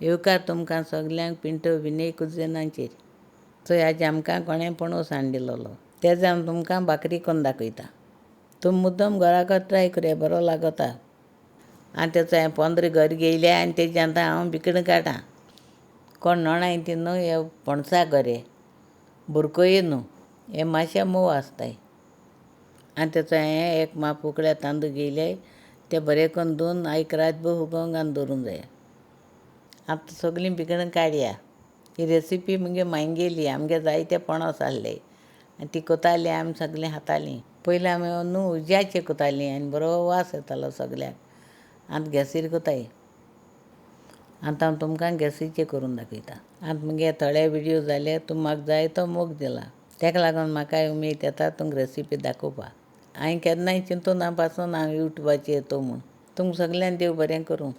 येवकार तुमकां सगल्यांक पिंटो विनय कुजेनाचेर. थंय आज आमकां कोणें पणस हाडिल्लो तेजे हांव तुमकां भाकरी करून दाखयता. तुमी मुद्दम घराको ट्राय करात, बरो लागता. आनी तेचो हांवें 15 घर घेयले आनी तेजी आतां हांव भिकणां काडटां. कोण नोणाय ती न्हू हे पणसा गरे बुरकोय न्हू, हे मातशे मोव आसताय. आनी तेचो हांवें एक माप उकड्या तांदूळ घेयले, ते बरे करून धुवन आयक रातभर फुगोवंक घालून दवरूंक जाय. आतां सगळीं भिकणां काडया. ही रेसिपी मुगे मायंगेली, आमगे जायते पणस आहले आनी ती कोताली आमी सगळीं खातालीं. पयलीं आमी न्हू उज्याचें कोतालीं आनी बरो वास येतालो सगल्याक. आतां गॅसीर कोताय. आतां हांव तुमकां गॅसीचेर करून दाखयता. आतां मुगे थोडे व्हिडियो जाले, तुमी म्हाका जाय तो मोग दिला. तेका लागून म्हाकाय उमेद येता तुमकां रेसिपी दाखोवपा. हांवें केन्नाय चिंतून ना पासून हांव यूट्यूबाचेर येतो म्हूण. तुमकां सगल्यांक देव बरें करूं.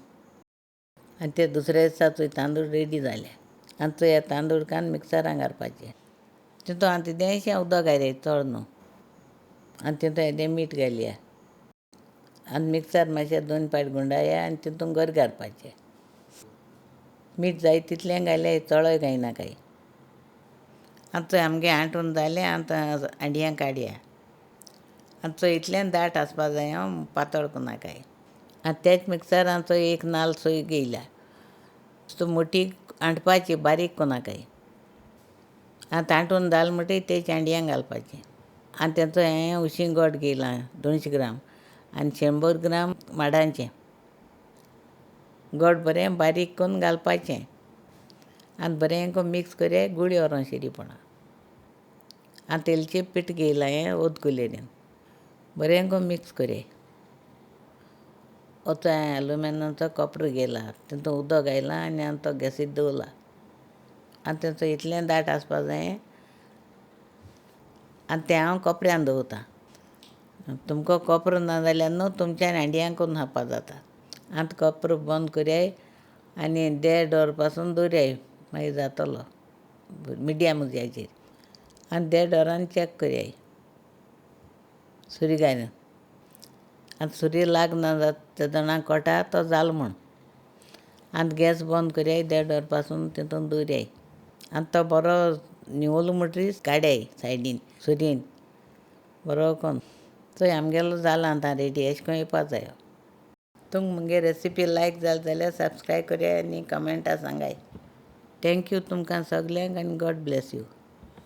आनी ते दुसऱ्या दिसा चोय तांदूळ रेडी जाले. आनी चोय हे तांदूळ काडून मिक्सरान घालपाचे. तितूंत आतां इल्लेंशें उदक घालया, चड न्हू. आनी तितूंत इल्लें मीठ घालया आनी मिक्सर मातशें 2 पावट गुंडाया आनी तितूंत घर घालपाचें. मीठ जाय तितलें घालया, चोड घालनाकाय. आतां चोय आमगे आंटून जालें. आतां हांडयांत काडया. आतां चोय इतलें दाट आसपा जाय, पातळ कोनाकाय. आतां तेच मिक्सरान चोय एक नाल्ल सोय घेयल्या. मोठी हांडपाची, बारीक कोनाकाय. आतां आंटून जालें म्हणटकीर तेच हांडयांत घालपाचें. आनी तेचो हांवें उशीं गोड घेयलां 200 ग्राम आनी 100 ग्राम माडाचें गोड बरें बारीक करून घालपाचें. आनी बरें करून मिक्स करया, गुळे व्हरों शिरीपणां. आतां तेलचें पीठ घेयलां हांवें अर्द कुलेरीन. बरें करून मिक्स करया. ओतो हांवें एलुमिनियमाचो कोपरो घेयला, तितूंत उदक घायलां आनी आतां तो गॅसीर दवरला. आतां तेचो इतलें दाट आसपा जाय. आनी तें हांव कोपऱ्यान दवरतां. तुमकां कोपरो ना जाल्यार न्हू तुमच्यान हांडयांत करून खावपा जाता. आतां कोपरो बंद करयाय आनी 1.5 वर पासून दवरयाय, मागीर जातलो मिडियम उज्याचेर. आनी 1.5 वरान चॅक करयाय सुरी घालून. आतां सुरी लाग ना जाता जाणां कळटा तो जालो म्हूण. आतां गॅस बंद करयाय, 1.5 वर पासून तितूंत दवरयाय. आनी तो बरो निवळ्ळो म्हणटरीर काडयाय सायडीन सुरयेन बरो करून. चोय आमगेलो जालो आतां रेडी, अशें करून येवपा जायो. तुमकां मुगे रेसिपी लायक जाली जाल्यार सबस्क्रायब करात आनी कमेंटां सांगाय. थँक्यू तुमकां सगल्यांक आनी गॉड ब्लेस यू.